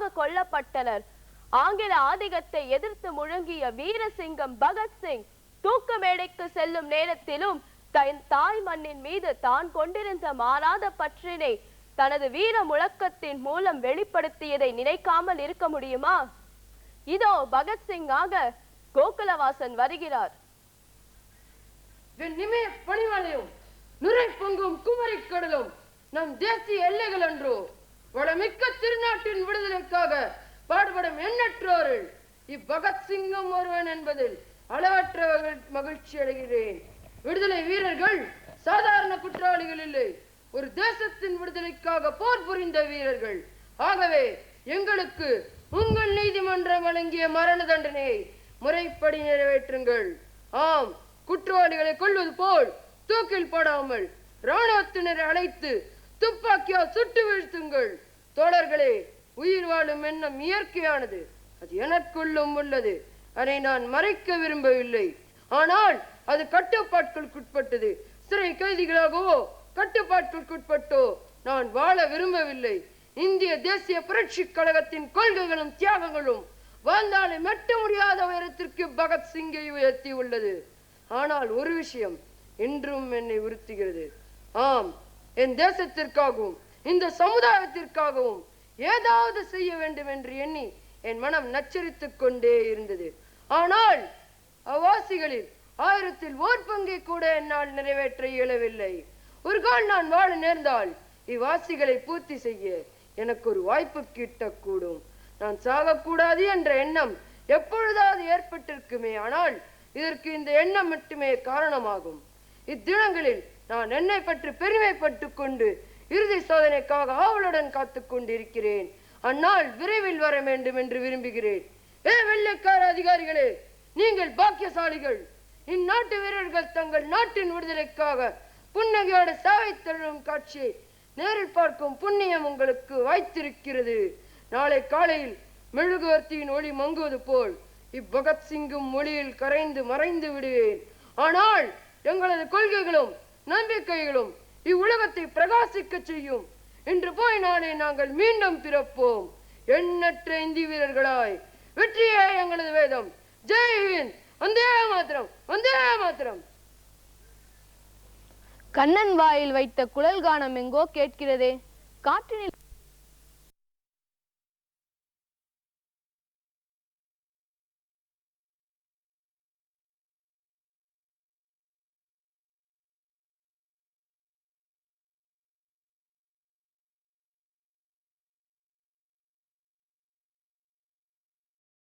கொடூரமாக கொல்லப்பட்டனர். ஆங்கில ஆதிக்கத்தை எதிர்த்து முழங்கிய வீரசிங்கம் பகத்சிங் தூக்கு மேடைக்கு செல்லும் நேரத்திலும் தன் தாய் மண்ணின் மீது தான் கொண்டிருந்த மாறாத பற்றினை தனது வீர முழக்கத்தின் மூலம் வெளிப்படுத்தியதை நினைக்காமல் இருக்க முடியுமா? இதோ பகத்சிங்காக கோகுலவாசன் வருகிறார். பணிமலையும் நுரை பொங்கும் குமரி கடலும் நம் தேசிய எல்லைகள் அன்றோ. வளமிக்க திருநாட்டின் விடுதலைக்காக பாடுபடும் எண்ணற்றோர்கள் இப்பகத்சிங்கம் ஒருவன் என்பதில் அளவற்ற மகிழ்ச்சி அடைகிறேன். விடுதலை வீரர்கள் சாதாரண குற்றவாளிகள் இல்லை, ஒரு தேசத்தின் விடுதலைக்காக போர் புரிந்த வீரர்கள். ஆகவே எங்களுக்கு உங்கள் நீதிமன்றம் வழங்கிய மரண தண்டனையை முறைப்படி நிறைவேற்றுங்கள். ஆம், குற்றவாளிகளை கொல்வது போல் தூக்கில் போடாமல் இராணுவத்தினரை அழைத்து துப்பாக்கியால் சுட்டு வீழ்த்துங்கள். தோழர்களே, உயிர் வாழும் எண்ணம் இயற்கையானது, அது எனக்குள்ளும் உள்ளது. அதை நான் மறைக்க விரும்பவில்லை. ஆனால் அது கட்டுப்பாட்டுக்குட்பட்டது. சிறை கைதிகளாகவோ கட்டுப்பாட்டுக்குட்பட்டோ நான் வாழ விரும்பவில்லை. இந்திய தேசிய புரட்சி கழகத்தின் கொள்கைகளும் தியாகங்களும் வாழ்ந்தாலே மெட்ட முடியாத உயரத்திற்கு பகத்சிங்கை உயர்த்தி உள்ளது. ஆனால் ஒரு விஷயம் இன்றும் என்னை உறுத்துகிறது. ஆம், என் தேசத்திற்காகவும் இந்த சமுதாயத்திற்காகவும் ஏதாவது செய்ய வேண்டும் என்று எண்ணி என் மனம் நச்சரித்துக் கொண்டே இருந்தது. ஆனால் அவாசிகளில் 1000ல் 1 பங்கை கூட என்னால் நிறைவேற்ற இயலவில்லை. ஒரு கால் நான் வாழ நேர்ந்தால் இவ்வாசிகளை பூர்த்தி செய்ய எனக்கு ஒரு வாய்ப்பு கிட்டக்கூடும். நான் சாகக்கூடாது என்ற எண்ணம் எப்பொழுதாவது ஏற்பட்டிருக்குமே, ஆனால் இதற்கு இந்த எண்ணம் மட்டுமே காரணமாகும். இத்தினங்களில் நான் என்னை பற்றி பெருமைப்பட்டு கொண்டு இறுதி சோதனைக்காக ஆவலுடன் காத்துக் கொண்டிருக்கிறேன். அந்நாள் விரைவில் வர வேண்டும் என்று விரும்புகிறேன். வெள்ளைக்கார அதிகாரிகளே, நீங்கள் பாக்கியசாலிகள். இந்நாட்டு வீரர்கள் தங்கள் நாட்டின் விடுதலைக்காக புன்னகையோடு சாவை தழுவும் காட்சியை நேரில் பார்க்கும் புண்ணியம் உங்களுக்கு வாய்த்திருக்கிறது. நாளை காலையில் மெழுகுவர்த்தியின் ஒளி மங்குவது போல் இப்பகத்சிங்கும் மொழியில் கரைந்து மறைந்து விடுவேன். ஆனால் எங்களது கொள்கைகளும் நம்பிக்கைகளும் இவ்வுலகத்தை பிரகாசிக்க செய்யும். இன்று போய் நாளை நாங்கள் மீண்டும் பிறப்போம், எண்ணற்ற இந்திய வீரர்களாய். வெற்றியே எங்களது வேதம். ஜெய் ஹிந்த். வந்தே மாத்திரம், வந்தே மாத்திரம். கண்ணன் வாயில் வைத்த குழல் கானம் எங்கோ கேட்கிறதே. காற்றினில்